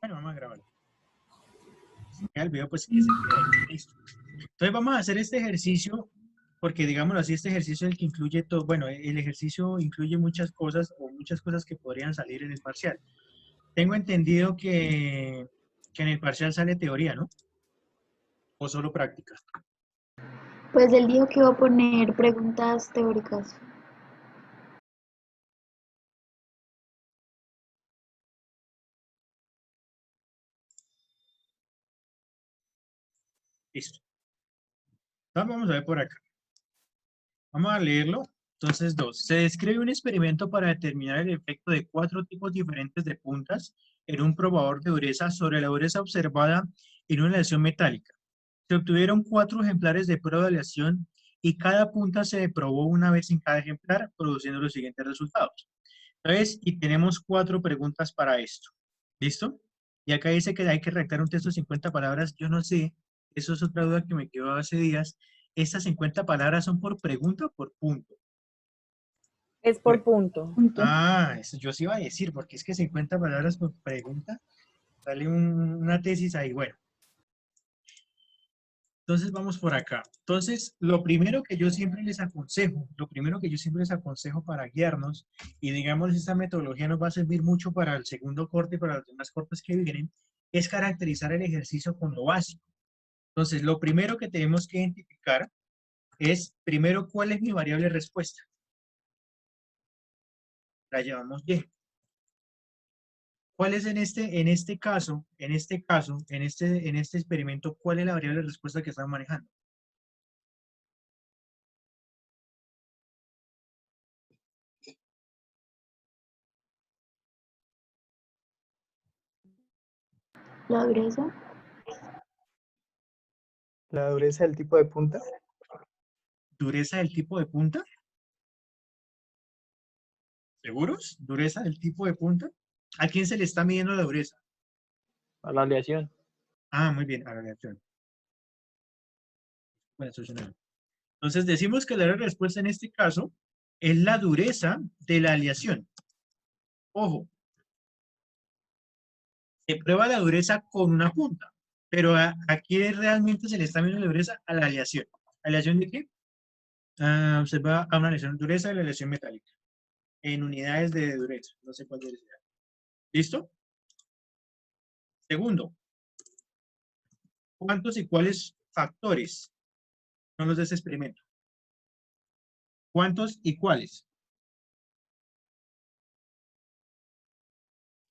Bueno, vamos a grabarlo. Si queda el video, pues que se quede ahí. Listo. Entonces vamos a hacer este ejercicio, porque digámoslo así, este ejercicio es el que incluye todo, bueno, el ejercicio incluye muchas cosas o muchas cosas que podrían salir en el parcial. Tengo entendido que en el parcial sale teoría, ¿no? O solo práctica. Pues él dijo que iba a poner preguntas teóricas. Listo. Entonces vamos a ver por acá. Vamos a leerlo. Entonces, 2. Se describe un experimento para determinar el efecto de 4 tipos diferentes de puntas en un probador de dureza sobre la dureza observada en una aleación metálica. Se obtuvieron 4 ejemplares de prueba de aleación y cada punta se probó una vez en cada ejemplar, produciendo los siguientes resultados. Entonces, y tenemos 4 preguntas para esto. ¿Listo? Y acá dice que hay que redactar un texto de 50 palabras. Yo no sé, eso es otra duda que me quedó hace días. ¿Estas 50 palabras son por pregunta o por punto? Es por punto. Punto. Eso yo sí iba a decir, porque es que 50 palabras por pregunta, sale una tesis ahí. Bueno, entonces vamos por acá. Entonces, lo primero que yo siempre les aconsejo, para guiarnos, y digamos, esta metodología nos va a servir mucho para el segundo corte y para los demás cortes que vienen, es caracterizar el ejercicio con lo básico. Entonces, lo primero que tenemos que identificar es, primero, ¿cuál es mi variable respuesta? La llevamos bien. ¿Cuál es en este caso, en este experimento, cuál es la variable de respuesta que estamos manejando? La dureza. La dureza del tipo de punta. ¿Dureza del tipo de punta? ¿Seguros? ¿Dureza del tipo de punta? ¿A quién se le está midiendo la dureza? A la aleación. Ah, muy bien, a la reacción. Bueno, solucionado. Entonces decimos que la respuesta en este caso es la dureza de la aleación. Ojo, se prueba la dureza con una punta, pero aquí realmente se le está midiendo la dureza a la aleación. ¿Aleación de qué? Se va a una aleación de dureza de la aleación metálica, en unidades de dureza, no sé cuál dureza. ¿Listo? Segundo, ¿cuántos y cuáles factores son los de este experimento? ¿Cuántos y cuáles?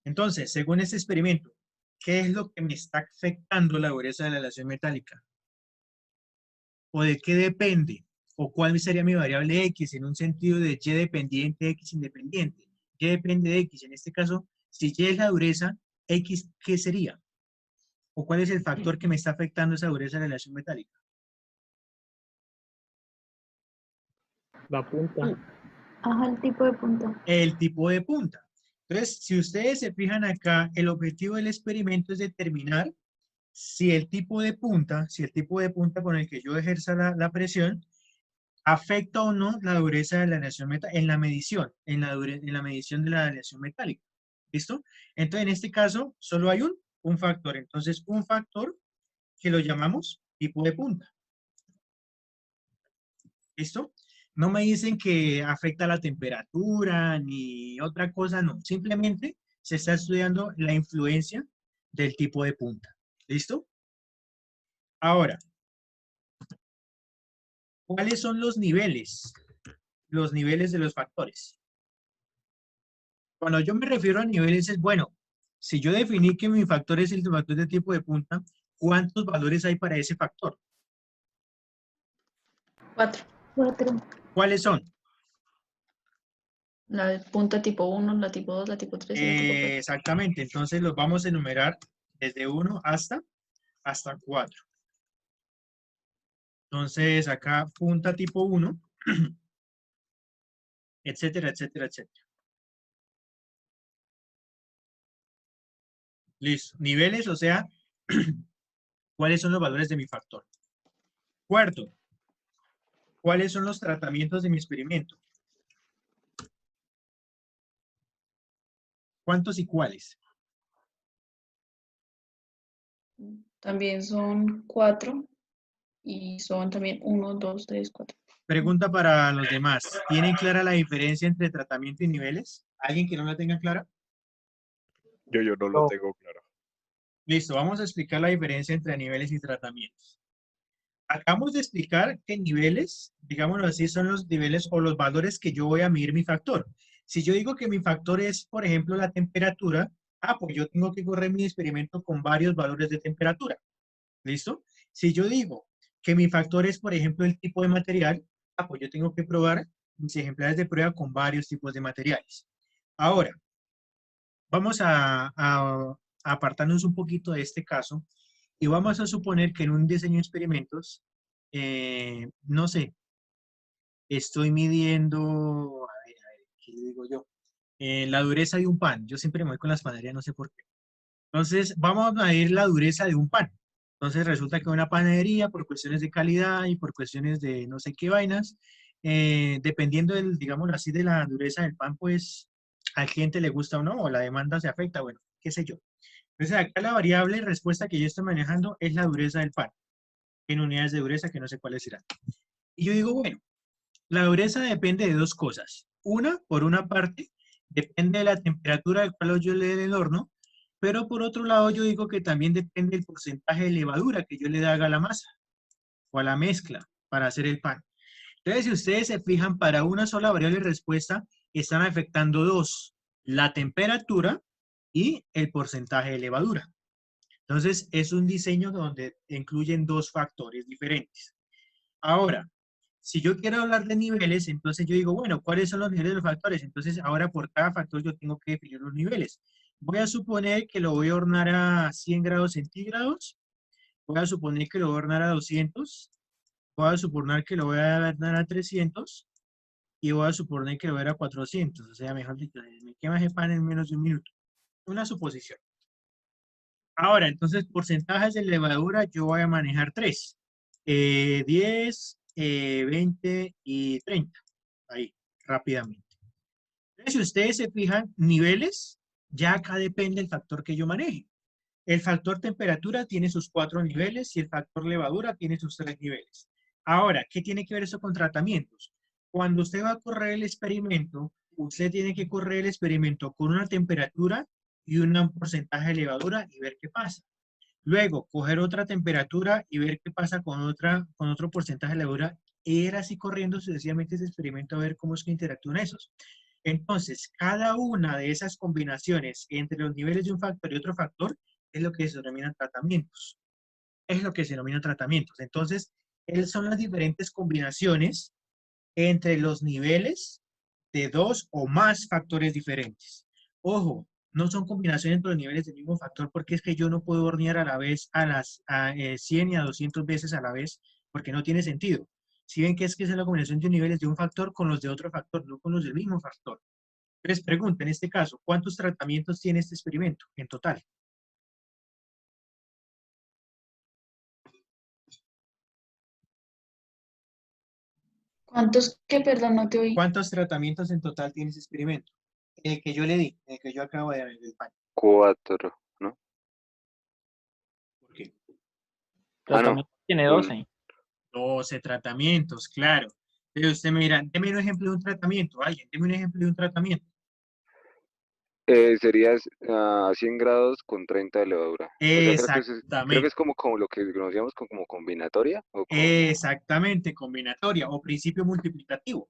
Entonces, según este experimento, ¿qué es lo que me está afectando la dureza de la aleación metálica? ¿O de qué depende? ¿O cuál sería mi variable X en un sentido de Y dependiente, X independiente? Y depende de X. En este caso, si Y es la dureza, X, ¿qué sería? ¿O cuál es el factor que me está afectando esa dureza de la aleación metálica? La punta. Ajá, el tipo de punta. El tipo de punta. Entonces, si ustedes se fijan acá, el objetivo del experimento es determinar si el tipo de punta, con el que yo ejerza la presión, afecta o no la dureza de la aleación metálica en la medición, en la medición de la aleación metálica. ¿Listo? Entonces, en este caso, solo hay un factor. Entonces, un factor que lo llamamos tipo de punta. ¿Listo? No me dicen que afecta la temperatura ni otra cosa, no. Simplemente se está estudiando la influencia del tipo de punta. ¿Listo? Ahora, ¿cuáles son los niveles? Los niveles de los factores. Cuando yo me refiero a niveles es, bueno, si yo definí que mi factor es el factor de tipo de punta, ¿cuántos valores hay para ese factor? 4. 4. ¿Cuáles son? La punta tipo 1, la tipo 2, la tipo 3 y la tipo 4. Exactamente, entonces los vamos a enumerar desde 1 hasta 4. Entonces acá punta tipo 1, etcétera, etcétera, etcétera. Listo. Niveles, o sea, ¿cuáles son los valores de mi factor? Cuarto, ¿cuáles son los tratamientos de mi experimento? ¿Cuántos y cuáles? También son 4 y son también 1, 2, 3, 4. Pregunta para los demás. ¿Tienen clara la diferencia entre tratamiento y niveles? ¿Alguien que no la tenga clara? Yo no lo No. tengo claro. Listo, vamos a explicar la diferencia entre niveles y tratamientos. Acabamos de explicar que niveles, digámoslo así, son los niveles o los valores que yo voy a medir mi factor. Si yo digo que mi factor es, por ejemplo, la temperatura, pues yo tengo que correr mi experimento con varios valores de temperatura. ¿Listo? Si yo digo que mi factor es, por ejemplo, el tipo de material, pues yo tengo que probar mis ejemplares de prueba con varios tipos de materiales. Ahora, vamos a apartarnos un poquito de este caso y vamos a suponer que en un diseño de experimentos, no sé, estoy midiendo, a ver, ¿qué digo yo? La dureza de un pan. Yo siempre me voy con las panaderías, no sé por qué. Entonces, vamos a medir la dureza de un pan. Entonces, resulta que una panadería, por cuestiones de calidad y por cuestiones de no sé qué vainas, dependiendo del, digamos así, de la dureza del pan, pues al cliente le gusta o no, o la demanda se afecta, bueno, qué sé yo. Entonces, acá la variable respuesta que yo estoy manejando es la dureza del pan, en unidades de dureza que no sé cuáles serán. Y yo digo, bueno, la dureza depende de dos cosas. Una, por una parte, depende de la temperatura al cual yo le dé el horno, pero por otro lado yo digo que también depende del porcentaje de levadura que yo le haga a la masa o a la mezcla para hacer el pan. Entonces, si ustedes se fijan, para una sola variable de respuesta están afectando dos, la temperatura y el porcentaje de levadura. Entonces, es un diseño donde incluyen dos factores diferentes. Ahora, si yo quiero hablar de niveles, entonces yo digo, bueno, ¿cuáles son los niveles de los factores? Entonces, ahora por cada factor yo tengo que definir los niveles. Voy a suponer que lo voy a hornear a 100 grados centígrados. Voy a suponer que lo voy a hornear a 200. Voy a suponer que lo voy a hornear a 300. Y voy a suponer que lo voy a hornear a 400. O sea, mejor dicho, me quema ese pan en menos de un minuto. Una suposición. Ahora, entonces, porcentajes de levadura yo voy a manejar tres. 10, 20 y 30. Ahí, rápidamente. Entonces, si ustedes se fijan, niveles, ya acá depende el factor que yo maneje. El factor temperatura tiene sus 4 niveles y el factor levadura tiene sus 3 niveles. Ahora, ¿qué tiene que ver eso con tratamientos? Cuando usted va a correr el experimento, usted tiene que correr el experimento con una temperatura y un porcentaje de levadura y ver qué pasa. Luego, coger otra temperatura y ver qué pasa con otro porcentaje de levadura y ir así corriendo sucesivamente ese experimento a ver cómo es que interactúan esos. Entonces, cada una de esas combinaciones entre los niveles de un factor y otro factor es lo que se denominan tratamientos. Es lo que se denomina tratamientos. Entonces, son las diferentes combinaciones entre los niveles de dos o más factores diferentes. Ojo, no son combinaciones entre los niveles del mismo factor porque es que yo no puedo hornear a la vez a 100 y a 200 veces a la vez porque no tiene sentido. Si ven que es la combinación de niveles de un factor con los de otro factor, no con los del mismo factor. Les pregunto, en este caso, ¿cuántos tratamientos tiene este experimento en total? ¿Cuántos que, perdón, no te oí? ¿Cuántos tratamientos en total tiene ese experimento? El que yo le di, el que yo acabo de dar, el del pan. 4, ¿no? ¿Por qué? Tratamiento tiene 12. 12 tratamientos, claro. Pero usted me dirá, deme un ejemplo de un tratamiento. Alguien, deme un ejemplo de un tratamiento. Sería a 100 grados con 30 de levadura. O sea, creo que Exactamente. es como lo que conocíamos como combinatoria. O como... Exactamente, combinatoria o principio multiplicativo.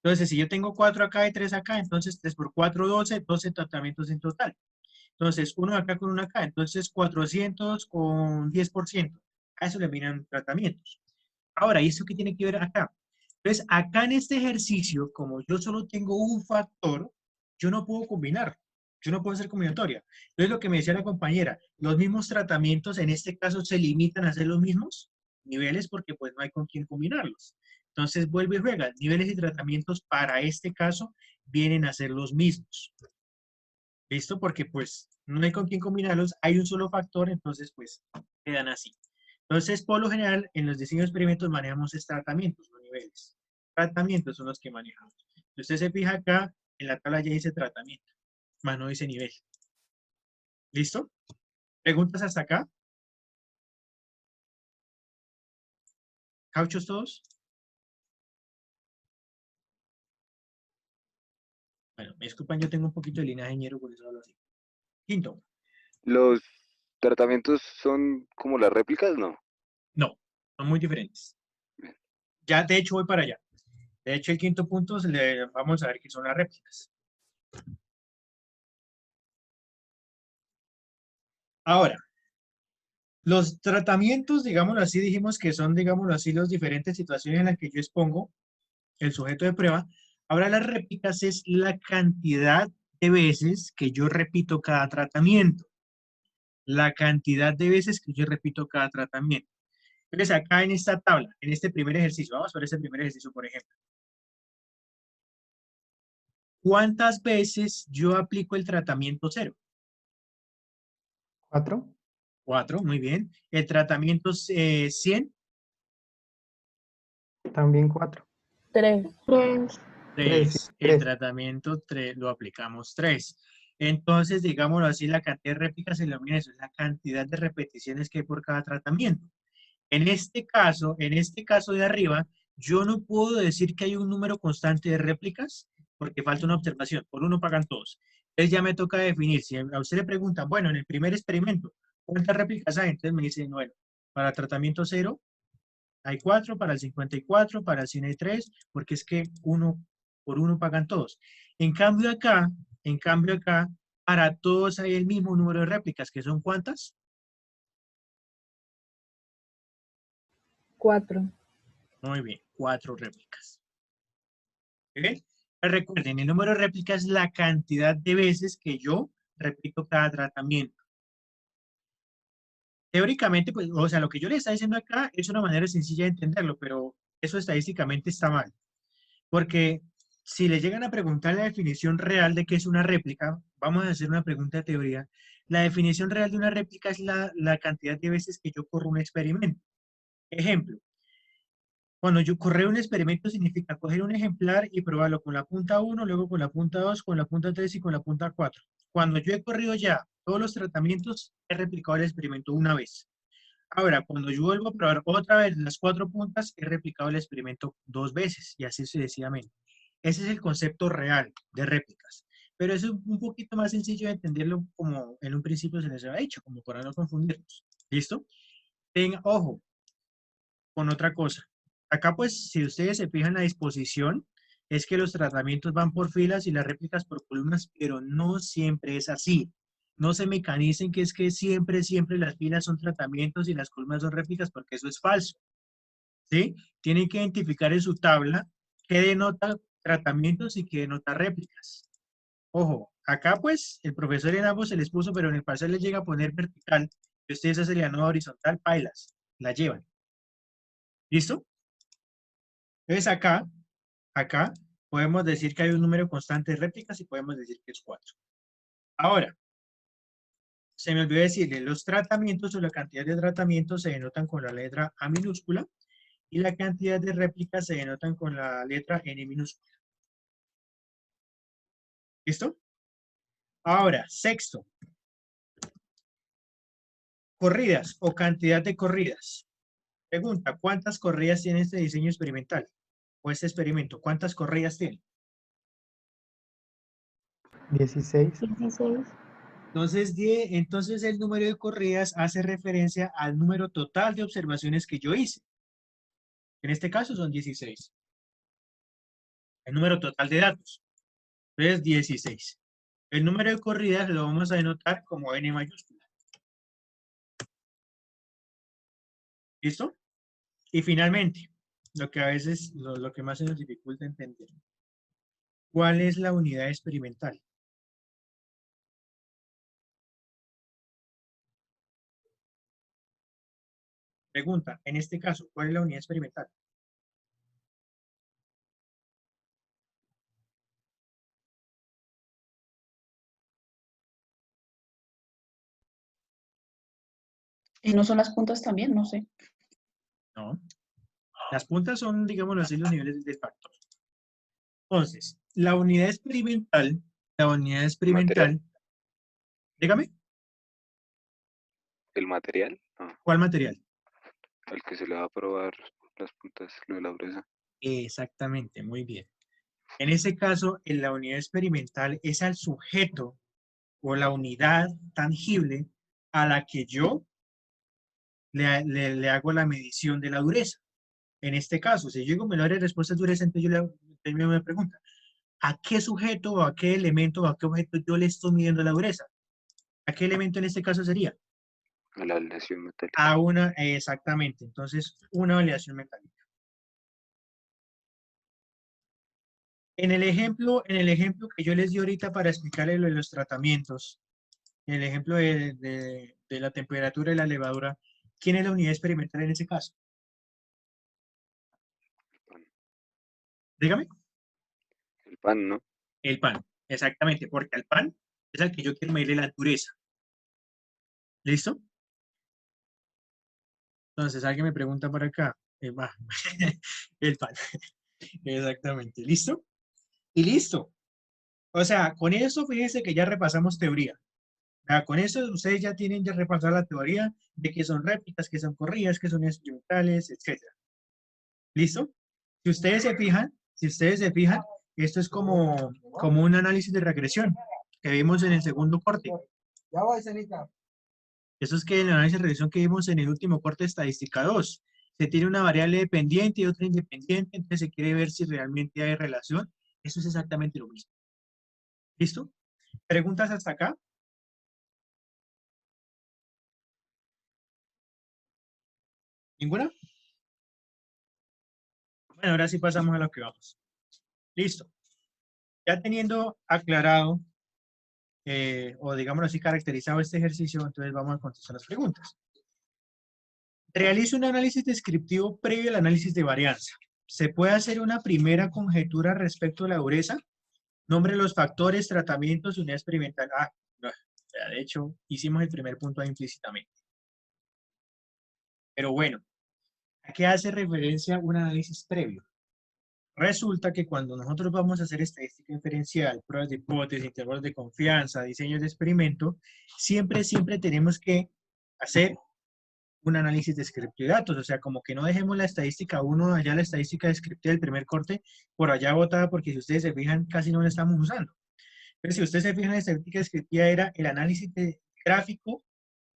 Entonces, si yo tengo 4 acá y 3 acá, entonces 3 por 4, 12, 12 tratamientos en total. Entonces, uno acá con uno acá, entonces 400 con 10%. A eso le miran tratamientos. Ahora, ¿y eso qué tiene que ver acá? Entonces, acá en este ejercicio, como yo solo tengo un factor, yo no puedo combinar. Yo no puedo hacer combinatoria. Entonces, lo que me decía la compañera, los mismos tratamientos en este caso se limitan a ser los mismos niveles porque pues no hay con quién combinarlos. Entonces, vuelve y juega. Niveles y tratamientos para este caso vienen a ser los mismos. ¿Listo? Porque pues no hay con quién combinarlos, hay un solo factor, entonces pues quedan así. Entonces, por lo general, en los diseños de experimentos manejamos tratamientos, no niveles. Tratamientos son los que manejamos. Si usted se fija acá, en la tabla ya dice tratamiento, más no dice nivel. ¿Listo? ¿Preguntas hasta acá? ¿Cauchos todos? Bueno, me disculpan, yo tengo un poquito de linaje ñero, por eso hablo así. Quinto. ¿Los tratamientos son como las réplicas? No. No, son muy diferentes. Ya, de hecho, voy para allá. De hecho, el quinto punto, vamos a ver qué son las réplicas. Ahora, los tratamientos, digámoslo así, dijimos que son, digámoslo así, las diferentes situaciones en las que yo expongo el sujeto de prueba. Ahora, las réplicas es la cantidad de veces que yo repito cada tratamiento. La cantidad de veces que yo repito cada tratamiento. Entonces, acá en esta tabla, en este primer ejercicio, vamos a ver este primer ejercicio, por ejemplo. ¿Cuántas veces yo aplico el tratamiento 0? 4. 4, muy bien. El tratamiento 100. También 4. 3. 3. 3. El 3. tratamiento 3 lo aplicamos 3. Entonces, digámoslo así, la cantidad de réplicas se denomina eso, es la cantidad de repeticiones que hay por cada tratamiento. En este caso de arriba, yo no puedo decir que hay un número constante de réplicas porque falta una observación. Por uno pagan todos. Entonces ya me toca definir. Si a usted le preguntan, bueno, en el primer experimento, ¿cuántas réplicas hay? Entonces me dicen, bueno, para tratamiento 0 hay 4, para el 54, para el 100 hay 3, porque es que por uno pagan todos. En cambio acá, para todos hay el mismo número de réplicas, que son ¿cuántas? 4. Muy bien, 4 réplicas. ¿Ok? Recuerden, el número de réplicas es la cantidad de veces que yo repito cada tratamiento. Teóricamente, pues, o sea, lo que yo le estoy diciendo acá es una manera sencilla de entenderlo, pero eso estadísticamente está mal. Porque si le llegan a preguntar la definición real de qué es una réplica, vamos a hacer una pregunta de teoría. La definición real de una réplica es la cantidad de veces que yo corro un experimento. Ejemplo, cuando yo correr un experimento significa coger un ejemplar y probarlo con la punta 1, luego con la punta 2, con la punta 3 y con la punta 4. Cuando yo he corrido ya todos los tratamientos, he replicado el experimento una vez. Ahora, cuando yo vuelvo a probar otra vez las 4 puntas, he replicado el experimento 2 veces y así sucesivamente. Ese es el concepto real de réplicas. Pero es un poquito más sencillo de entenderlo como en un principio se les había dicho, como para no confundirnos. ¿Listo? Ojo con otra cosa. Acá, pues, si ustedes se fijan la disposición, es que los tratamientos van por filas y las réplicas por columnas, pero no siempre es así. No se mecanicen que es que siempre las filas son tratamientos y las columnas son réplicas, porque eso es falso. ¿Sí? Tienen que identificar en su tabla qué denota tratamientos y qué denota réplicas. Ojo, acá pues el profesor en ambos se les puso, pero en el parcial les llega a poner vertical, y ustedes hacen la nueva horizontal, pailas, la llevan. ¿Listo? Entonces acá podemos decir que hay un número constante de réplicas y podemos decir que es 4. Ahora, se me olvidó decirle, los tratamientos o la cantidad de tratamientos se denotan con la letra A minúscula y la cantidad de réplicas se denotan con la letra N minúscula. ¿Listo? Ahora, sexto. Corridas o cantidad de corridas. Pregunta, ¿cuántas corridas tiene este diseño experimental? O este experimento, ¿cuántas corridas tiene? 16. 16. Entonces el número de corridas hace referencia al número total de observaciones que yo hice. En este caso son 16. El número total de datos. Entonces 16. El número de corridas lo vamos a denotar como N mayúscula. ¿Listo? Y finalmente, lo que a veces, lo que más se nos dificulta entender. ¿Cuál es la unidad experimental? Pregunta, en este caso, ¿cuál es la unidad experimental? ¿Y no son las puntas también? No sé. No. Las puntas son, digámoslo así, los niveles de factor. Entonces, la unidad experimental, ¿Material? dígame, ¿El material? No, ¿cuál material? el que se le va a probar las puntas, lo de la dureza. Exactamente, muy bien. En ese caso, en la unidad experimental es al sujeto o la unidad tangible a la que yo le hago la medición de la dureza. En este caso, si yo digo me de respuesta de dureza, entonces yo me pregunta, ¿a qué sujeto o a qué elemento o a qué objeto yo le estoy midiendo la dureza? ¿A qué elemento en este caso sería? A la aleación metálica. A una, exactamente. Entonces, una aleación metálica. En el ejemplo que yo les di ahorita para explicarles lo de los tratamientos, en el ejemplo de la temperatura y la levadura, ¿quién es la unidad experimental en ese caso? Dígame. El pan, ¿no? El pan, exactamente, porque al pan es al que yo quiero medirle la dureza. ¿Listo? Entonces, alguien me pregunta por acá. El pan. Exactamente. ¿Listo? Y listo. O sea, con eso fíjense que ya repasamos teoría. Con eso ustedes ya tienen ya repasar la teoría de que son réplicas, que son corridas, que son experimentales, etc. ¿Listo? Si ustedes se fijan, esto es como un análisis de regresión que vimos en el segundo corte. Ya voy, Cenita. Eso es que el análisis de regresión que vimos en el último corte de estadística 2. Se tiene una variable dependiente y otra independiente, entonces se quiere ver si realmente hay relación. Eso es exactamente lo mismo. ¿Listo? ¿Preguntas hasta acá? ¿Ninguna? Bueno, ahora sí pasamos a lo que vamos. Listo. Ya teniendo aclarado, o digámoslo así, caracterizado este ejercicio, entonces vamos a contestar las preguntas. Realizo un análisis descriptivo previo al análisis de varianza. ¿Se puede hacer una primera conjetura respecto a la dureza? Nombre los factores, tratamientos, unidad experimental. No, de hecho, hicimos el primer punto ahí implícitamente. Pero bueno, ¿a qué hace referencia un análisis previo? Resulta que cuando nosotros vamos a hacer estadística inferencial, pruebas de hipótesis, intervalos de confianza, diseños de experimento, siempre tenemos que hacer un análisis descriptivo de datos. O sea, como que no dejemos la estadística 1, allá la estadística descriptiva del primer corte, por allá botada, porque si ustedes se fijan, casi no la estamos usando. Pero si ustedes se fijan, la estadística descriptiva era el análisis gráfico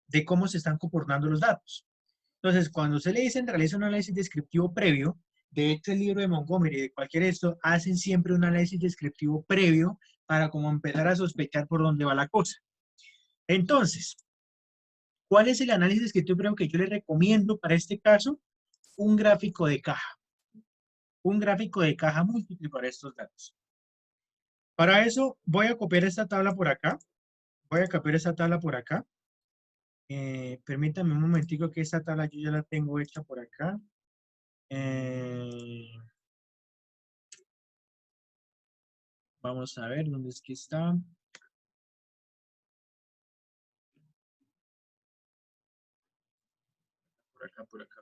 de cómo se están comportando los datos. Entonces, cuando usted le dicen realiza un análisis descriptivo previo, de hecho el libro de Montgomery, de cualquier esto, hacen siempre un análisis descriptivo previo para como empezar a sospechar por dónde va la cosa. Entonces, ¿cuál es el análisis descriptivo previo que yo le recomiendo para este caso? Un gráfico de caja. Un gráfico de caja múltiple para estos datos. Para eso voy a copiar esta tabla por acá. Permítanme un momentico que esta tabla yo ya la tengo hecha por acá. Vamos a ver dónde es que está. Por acá.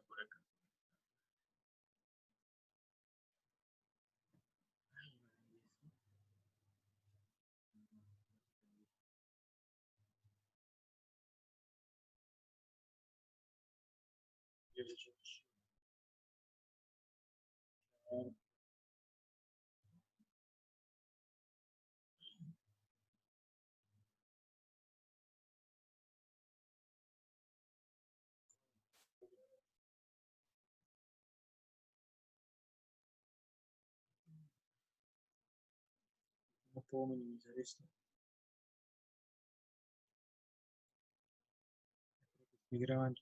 ¿Cómo puedo minimizar esto? Estoy grabando.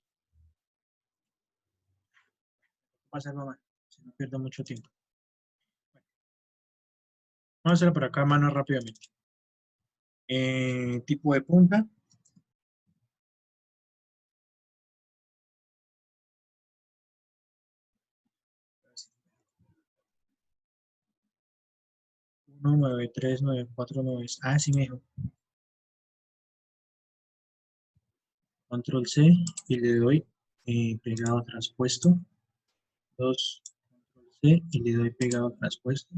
¿Qué pasa, mamá? Si no pierdo mucho tiempo. Bueno, vamos a hacerlo por acá, mano, rápidamente. Tipo de punta. Uno, 9, 3, 9, 4, 9. Ah, sí, me dijo. Control C y le doy pegado traspuesto. 2, Control C y le doy pegado traspuesto.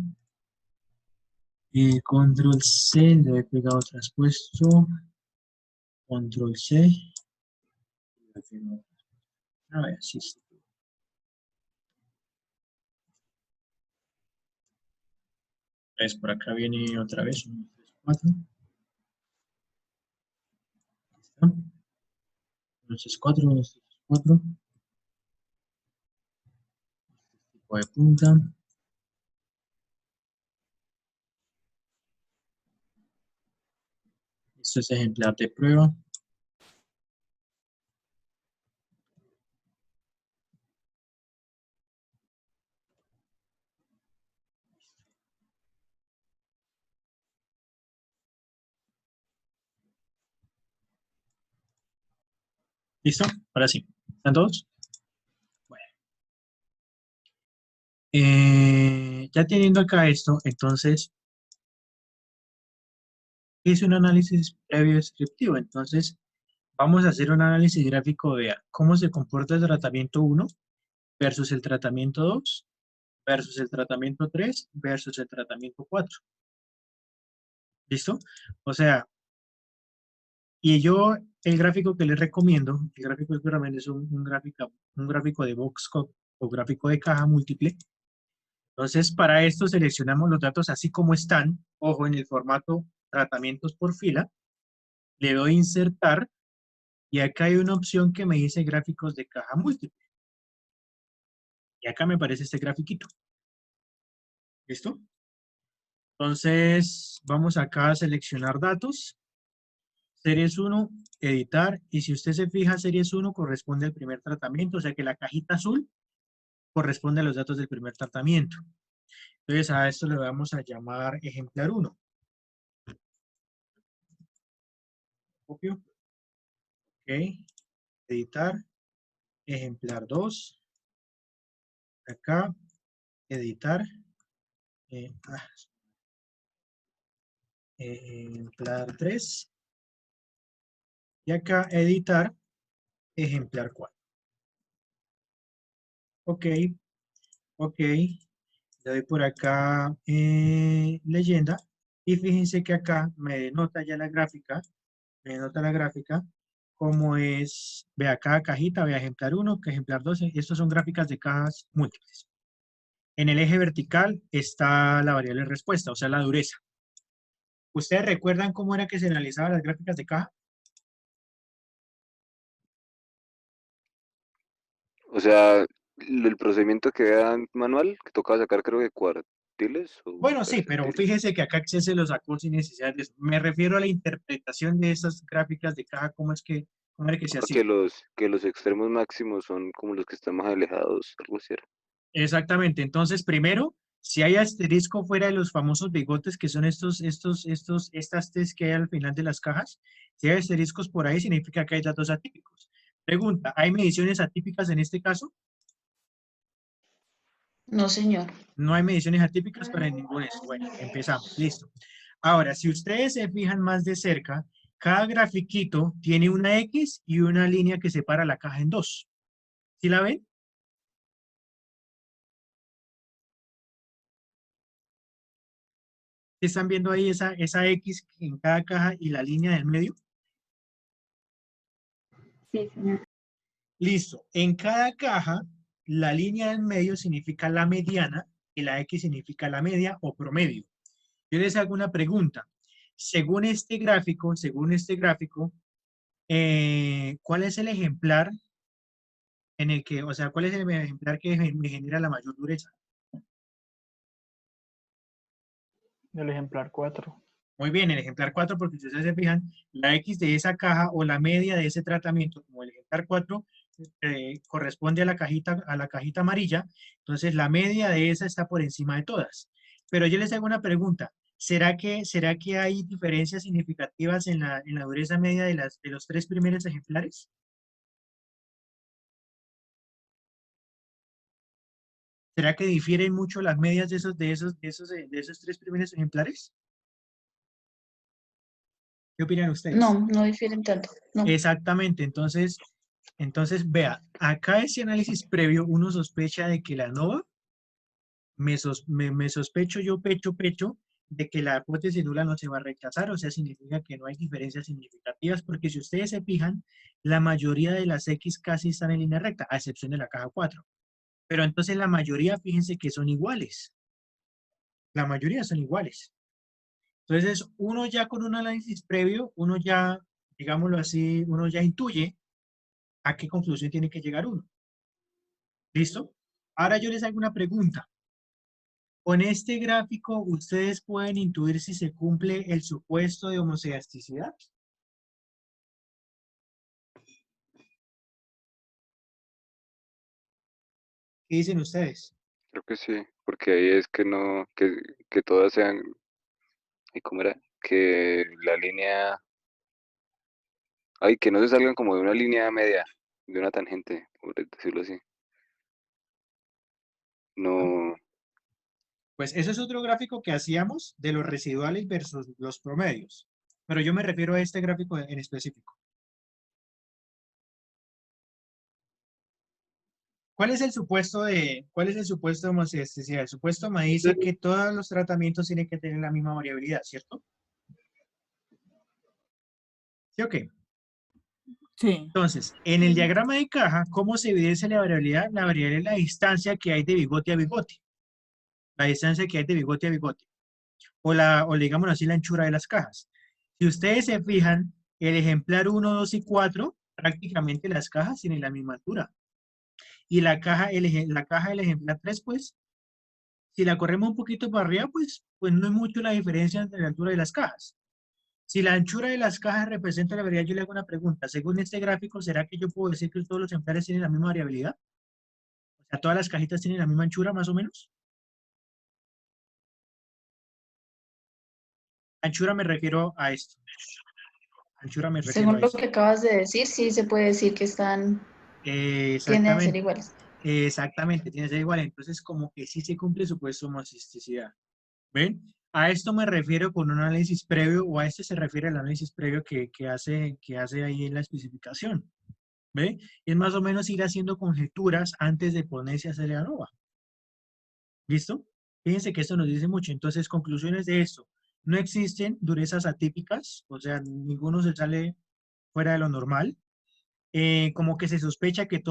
Control C, le doy pegado traspuesto. Control C. A ver, sí. Entonces, por acá viene otra vez. 1, 2, 3, 4. ¿Listo? 1, 2, 3, 4, 1, 2, 3, 4. Tipo de punta. Esto es ejemplar de prueba. ¿Listo? Ahora sí. ¿Están todos? Bueno. Ya teniendo acá esto, entonces, es un análisis previo descriptivo. Entonces, vamos a hacer un análisis gráfico de cómo se comporta el tratamiento 1 versus el tratamiento 2 versus el tratamiento 3 versus el tratamiento 4. ¿Listo? O sea, y yo el gráfico que les recomiendo, el gráfico que recomiendo es un gráfico de box o gráfico de caja múltiple. Entonces, para esto seleccionamos los datos así como están, ojo, en el formato tratamientos por fila, le doy insertar y acá hay una opción que me dice gráficos de caja múltiple. Y acá me aparece este grafiquito. ¿Listo? Entonces, vamos acá a seleccionar datos. Series 1, editar. Y si usted se fija, series 1 corresponde al primer tratamiento. O sea que la cajita azul corresponde a los datos del primer tratamiento. Entonces, a esto le vamos a llamar ejemplar 1. Copio. Ok. Editar. Ejemplar 2. Acá. Editar. Ejemplar 3. Y acá editar ejemplar 4. Ok, ok. Le doy por acá leyenda. Y fíjense que acá me denota ya la gráfica. Me denota la gráfica. Como es, vea cada cajita, vea ejemplar 1, que ejemplar 2. Estos son gráficas de cajas múltiples. En el eje vertical está la variable respuesta, o sea, la dureza. ¿Ustedes recuerdan cómo era que se analizaban las gráficas de caja? O sea, el procedimiento que era manual, que tocaba sacar creo que cuartiles o Bueno, sí, pero percentiles. fíjese que acá Excel se lo sacó sin necesidad de eso. Me refiero a la interpretación de esas gráficas de caja, cómo era que se hacía. Que los extremos máximos son como los que están más alejados, algo así era. Exactamente. Entonces, primero, si hay asterisco fuera de los famosos bigotes, que son estas T's que hay al final de las cajas, si hay asteriscos por ahí, significa que hay datos atípicos. Pregunta, ¿hay mediciones atípicas en este caso? No, señor. No hay mediciones atípicas para ningún esto. Bueno, empezamos. Listo. Ahora, si ustedes se fijan más de cerca, cada grafiquito tiene una X y una línea que separa la caja en dos. ¿Sí la ven? ¿Están viendo ahí esa X en cada caja y la línea del medio? Sí, señor. Listo. En cada caja, la línea del medio significa la mediana y la X significa la media o promedio. Yo les hago una pregunta. Según este gráfico, ¿cuál es el ejemplar en el que, o sea, cuál es el ejemplar que me genera la mayor dureza? El ejemplar 4. Muy bien, el ejemplar 4, porque si ustedes se fijan, la X de esa caja o la media de ese tratamiento, como el ejemplar 4, corresponde a la cajita amarilla, entonces la media de esa está por encima de todas. Pero yo les hago una pregunta, ¿será que hay diferencias significativas en la dureza media de los tres primeros ejemplares? ¿Será que difieren mucho las medias de esos tres primeros ejemplares? ¿Qué opinan ustedes? No, no difieren tanto. No. Exactamente, entonces vea, acá ese análisis previo uno sospecha de que la ANOVA, me sospecho yo pecho, de que la hipótesis nula no se va a rechazar, o sea, significa que no hay diferencias significativas, porque si ustedes se fijan, la mayoría de las X casi están en línea recta, a excepción de la caja 4. Pero entonces la mayoría, fíjense que son iguales. La mayoría son iguales. Entonces, uno ya con un análisis previo, uno ya, digámoslo así, uno ya intuye a qué conclusión tiene que llegar uno. ¿Listo? Ahora yo les hago una pregunta. Con este gráfico, ¿ustedes pueden intuir si se cumple el supuesto de homocedasticidad? ¿Qué dicen ustedes? Creo que sí, porque ahí es que no, que todas sean, ¿y cómo era? Que la línea, ay, que no se salgan como de una línea media, de una tangente, por decirlo así. No, Pues eso es otro gráfico que hacíamos de los residuales versus los promedios. Pero yo me refiero a este gráfico en específico. ¿Cuál es el supuesto de homocedasticidad? El supuesto me dice que todos los tratamientos tienen que tener la misma variabilidad, ¿cierto? ¿Sí o qué? Sí. Entonces, en el diagrama de caja, ¿cómo se evidencia la variabilidad? La variabilidad es la distancia que hay de bigote a bigote. La distancia que hay de bigote a bigote. O digamos así, la anchura de las cajas. Si ustedes se fijan, el ejemplar 1, 2 y 4, prácticamente las cajas tienen la misma altura. Y la caja del ejemplar 3, pues, si la corremos un poquito para arriba, pues no es mucho la diferencia entre la altura de las cajas. Si la anchura de las cajas representa la variabilidad, yo le hago una pregunta. Según este gráfico, ¿será que yo puedo decir que todos los ejemplares tienen la misma variabilidad? O sea, ¿todas las cajitas tienen la misma anchura, más o menos? Anchura me refiero a esto. Anchura me refiero Según a lo esto. que acabas de decir, sí se puede decir que tienden a ser Exactamente. iguales. Exactamente, tiene que ser igual. Entonces, como que sí se cumple su supuesto de homocedasticidad. ¿Ven? A esto me refiero con un análisis previo, o a este se refiere el análisis previo que hace ahí en la especificación. ¿Ve? Es más o menos ir haciendo conjeturas antes de ponerse a hacer la ANOVA. ¿Listo? Fíjense que esto nos dice mucho. Entonces, conclusiones de esto. No existen durezas atípicas, o sea, ninguno se sale fuera de lo normal. Como que se sospecha que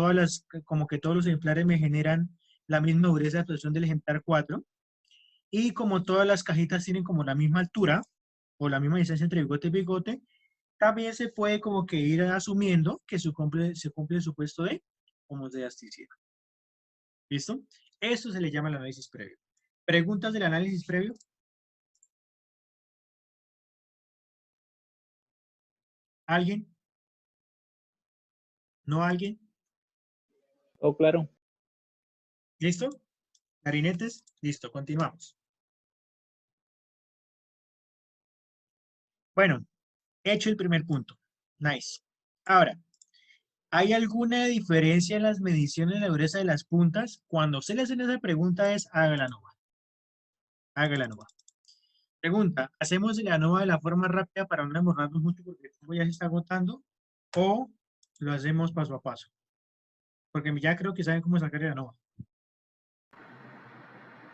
como que todos los ejemplares me generan la misma dureza de actuación del ejemplar 4. Y como todas las cajitas tienen como la misma altura, o la misma distancia entre bigote y bigote, también se puede como que ir asumiendo que se cumple el supuesto de homocedasticidad. ¿Listo? Esto se le llama el análisis previo. ¿Preguntas del análisis previo? ¿Alguien? ¿No alguien? Oh, claro. ¿Listo? ¿Clarinetes? Listo, continuamos. Bueno, hecho el primer punto. Nice. Ahora, ¿hay alguna diferencia en las mediciones de la dureza de las puntas? Cuando se le hacen esa pregunta es hágala nova. Hágala nova. Pregunta, ¿hacemos la ANOVA de la forma rápida para no demorarnos mucho porque el tiempo ya se está agotando? ¿O lo hacemos paso a paso? Porque ya creo que saben cómo sacar la ANOVA.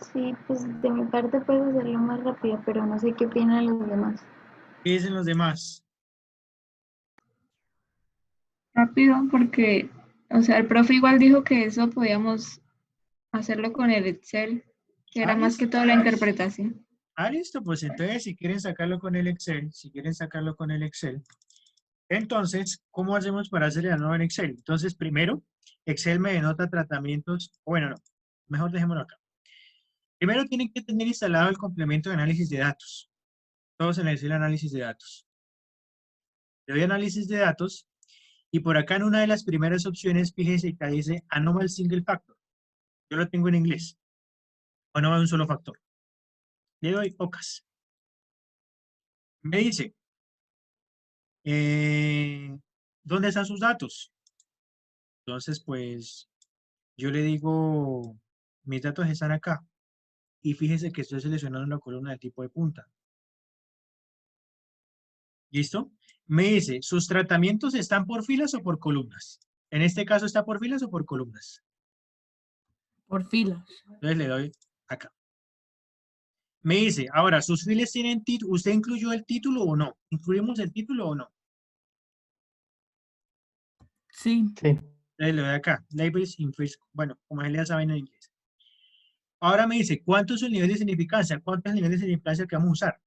Sí, pues de mi parte puedo hacerlo más rápido, pero no sé qué opinan los demás. ¿Qué dicen los demás? Rápido, porque, o sea, el profe igual dijo que eso podíamos hacerlo con el Excel, que era más que todo la interpretación. Listo, pues entonces si quieren sacarlo con el Excel, entonces, ¿cómo hacemos para hacer la ANOVA en Excel? Entonces, primero, Excel me denota tratamientos, bueno, no, mejor dejémoslo acá. Primero tienen que tener instalado el complemento de análisis de datos. Todos en el análisis de datos. Le doy análisis de datos y por acá en una de las primeras opciones, fíjense que dice Anomal Single Factor. Yo lo tengo en inglés. ANOVA de un solo factor. Le doy OCAS. Me dice, ¿dónde están sus datos? Entonces, pues, yo le digo, mis datos están acá. Y fíjese que estoy seleccionando una columna de tipo de punta. ¿Listo? Me dice, ¿sus tratamientos están por filas o por columnas? En este caso, ¿está por filas o por columnas? Por filas. Entonces le doy acá. Me dice, ahora, ¿sus filas tienen título? ¿Usted incluyó el título o no? ¿Incluimos el título o no? Sí. Sí. Entonces le doy acá, labels in first, bueno, como ya saben en inglés. Ahora me dice, ¿cuánto es el nivel de significancia? ¿Cuánto es el nivel de significancia que vamos a usar?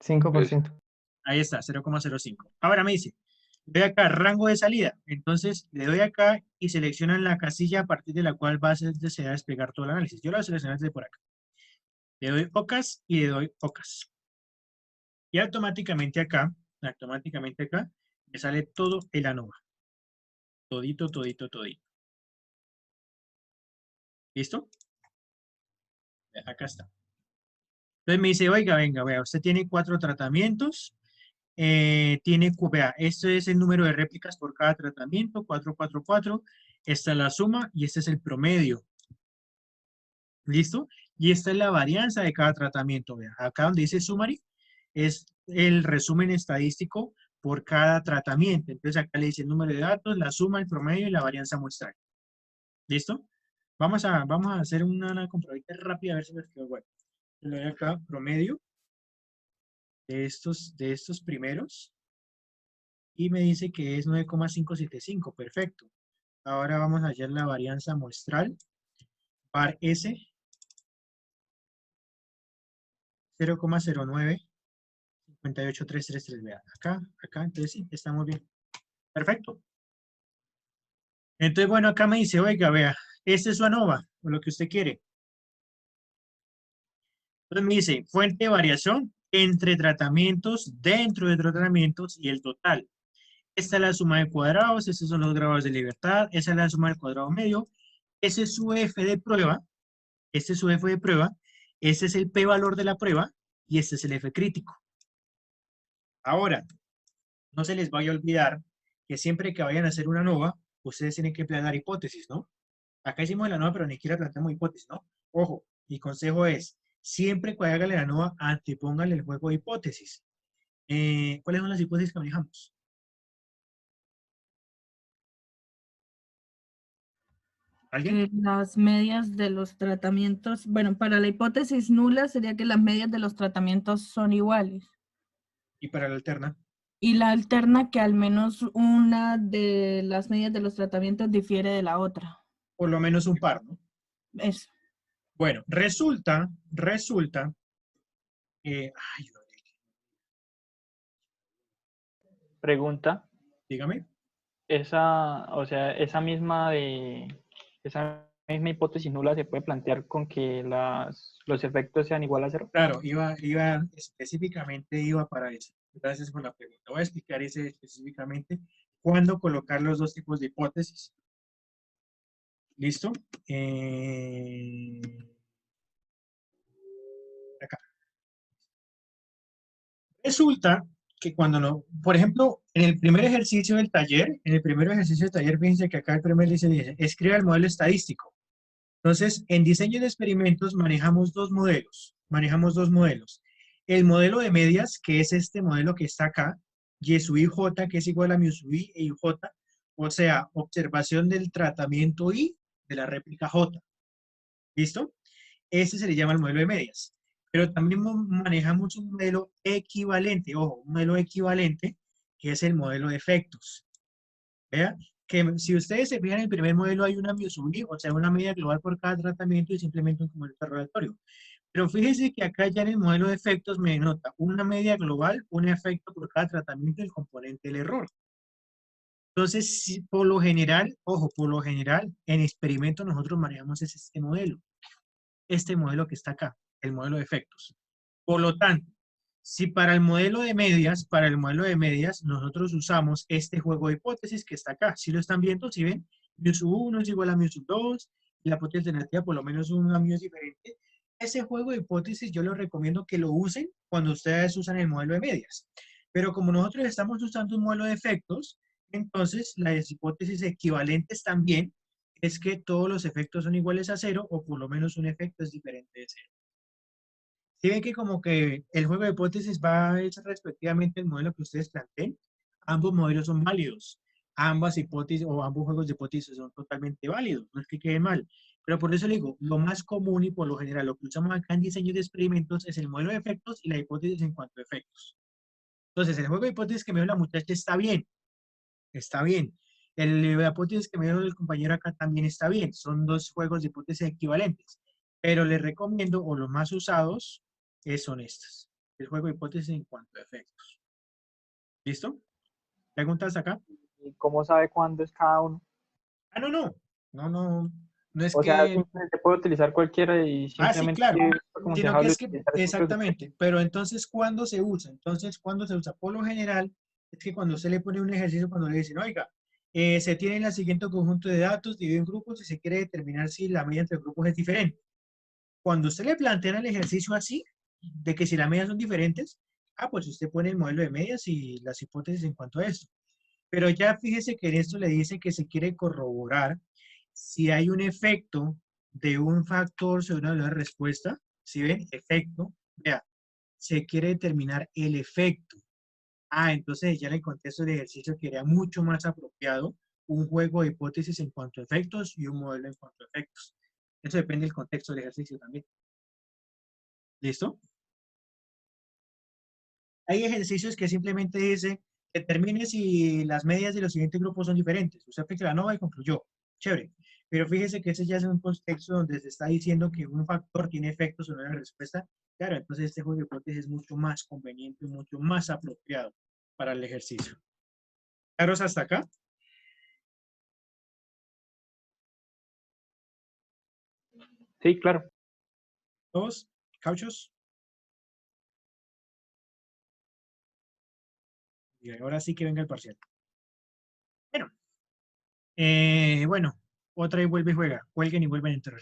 5%. Ahí está, 0,05. Ahora me dice, le doy acá rango de salida. Entonces le doy acá y seleccionan la casilla a partir de la cual va a desear desplegar todo el análisis. Yo lo voy a seleccionar desde por acá. Le doy OCAS y le doy OCAS. Y automáticamente acá, me sale todo el ANOVA. Todito, todito, todito. ¿Listo? Acá está. Entonces me dice, oiga, venga, vea, usted tiene 4 tratamientos. Vea, este es el número de réplicas por cada tratamiento, 4, 4, 4. Esta es la suma y este es el promedio. ¿Listo? Y esta es la varianza de cada tratamiento. Vea, acá donde dice summary es el resumen estadístico por cada tratamiento. Entonces acá le dice el número de datos, la suma, el promedio y la varianza muestral. ¿Listo? Vamos a hacer una comprobante rápida a ver si les quedó bueno. Le doy acá promedio de estos primeros y me dice que es 9,575. Perfecto. Ahora vamos a hallar la varianza muestral. Par S 0,095833. Vean, acá, entonces sí, estamos bien. Perfecto. Entonces, bueno, acá me dice, oiga, vea, este es su ANOVA, o lo que usted quiere. Entonces me dice, fuente de variación entre tratamientos, dentro de tratamientos y el total. Esta es la suma de cuadrados, estos son los grados de libertad, esa es la suma del cuadrado medio, ese es su F de prueba, este es su F de prueba, este es el P-valor de la prueba y este es el F crítico. Ahora, no se les vaya a olvidar que siempre que vayan a hacer una ANOVA, ustedes tienen que planear hipótesis, ¿no? Acá hicimos la ANOVA, pero ni siquiera planteamos hipótesis, ¿no? Ojo, mi consejo es, siempre que hagan la ANOVA, antepónganle el juego de hipótesis. ¿Cuáles son las hipótesis que manejamos? ¿Alguien? Que las medias de los tratamientos, bueno, para la hipótesis nula sería que las medias de los tratamientos son iguales. Y para la alterna. Y la alterna que al menos una de las medias de los tratamientos difiere de la otra. Por lo menos un par, ¿no? Eso. Bueno, resulta, Pregunta, dígame. o sea, esa misma hipótesis nula se puede plantear con que los efectos sean igual a 0. Claro, específicamente iba para eso. Gracias por la pregunta. Voy a explicar específicamente cuándo colocar los dos tipos de hipótesis. ¿Listo? Acá. Resulta que cuando no, por ejemplo, en el primer ejercicio del taller, fíjense que acá el primer dice, escribe el modelo estadístico. Entonces, en diseño de experimentos manejamos dos modelos. El modelo de medias, que es este modelo que está acá, Y sub i j, que es igual a mu sub i e ij, o sea, observación del tratamiento I de la réplica J. ¿Listo? Ese se le llama el modelo de medias. Pero también manejamos un modelo equivalente, ojo, un modelo equivalente, que es el modelo de efectos. Vea, que si ustedes se fijan en el primer modelo hay una mu sub i, o sea, una media global por cada tratamiento y simplemente un común interrogatorio. Pero fíjense que acá ya en el modelo de efectos me denota una media global, un efecto por cada tratamiento y el componente del error. Entonces, si, por lo general, ojo, por lo general, en experimento nosotros manejamos este modelo que está acá, el modelo de efectos. Por lo tanto, si para el modelo de medias, nosotros usamos este juego de hipótesis que está acá. Si lo están viendo, si ven, mu sub 1 es igual a mu sub 2, y la hipótesis alternativa por lo menos una mu es diferente. Ese juego de hipótesis yo les recomiendo que lo usen cuando ustedes usan el modelo de medias. Pero como nosotros estamos usando un modelo de efectos, entonces las hipótesis equivalentes también es que todos los efectos son iguales a 0 o por lo menos un efecto es diferente de 0. Si ven que como que el juego de hipótesis va a ser respectivamente el modelo que ustedes planteen, ambos modelos son válidos. Ambas hipótesis o ambos juegos de hipótesis son totalmente válidos, no es que quede mal. Pero por eso le digo, lo más común y por lo general lo que usamos acá en diseño de experimentos es el modelo de efectos y la hipótesis en cuanto a efectos. Entonces, el juego de hipótesis que me dio la muchacha está bien. Está bien. La hipótesis que me dio el compañero acá también está bien. Son dos juegos de hipótesis equivalentes. Pero les recomiendo, o los más usados, son estas. El juego de hipótesis en cuanto a efectos. ¿Listo? ¿Preguntas acá? ¿Y cómo sabe cuándo es cada uno? Ah, no, no. No, no. No es O sea, que... simplemente puede utilizar cualquiera y Ah, sí, simplemente claro. como Sino que dejarlo es que, utilizar esos dos. exactamente. Pero entonces, ¿cuándo se usa? Entonces, ¿cuándo se usa? Por lo general, es que cuando usted le pone un ejercicio, cuando le dicen, oiga, se tiene el siguiente conjunto de datos, dividido en grupos y se quiere determinar si la media entre grupos es diferente. Cuando usted le plantea el ejercicio así, de que si las medias son diferentes, pues usted pone el modelo de medias y las hipótesis en cuanto a esto. Pero ya fíjese que en esto le dice que se quiere corroborar si hay un efecto de un factor sobre una respuesta. ¿Sí ven? Efecto. Vea, se quiere determinar el efecto. Entonces ya en el contexto del ejercicio quedaría mucho más apropiado un juego de hipótesis en cuanto a efectos y un modelo en cuanto a efectos. Eso depende del contexto del ejercicio también. ¿Listo? Hay ejercicios que simplemente dice, determine si las medias de los siguientes grupos son diferentes. Usted aplica la nova y concluyó. Chévere. Pero fíjese que ese ya es un contexto donde se está diciendo que un factor tiene efectos sobre la respuesta. Claro, entonces este juego de hipótesis es mucho más conveniente, mucho más apropiado para el ejercicio. ¿Claros hasta acá? Sí, claro. ¿Todos? ¿Cauchos? Y ahora sí que venga el parcial. Bueno, bueno, otra y vuelve y juega. Cuelguen y vuelven a entrar.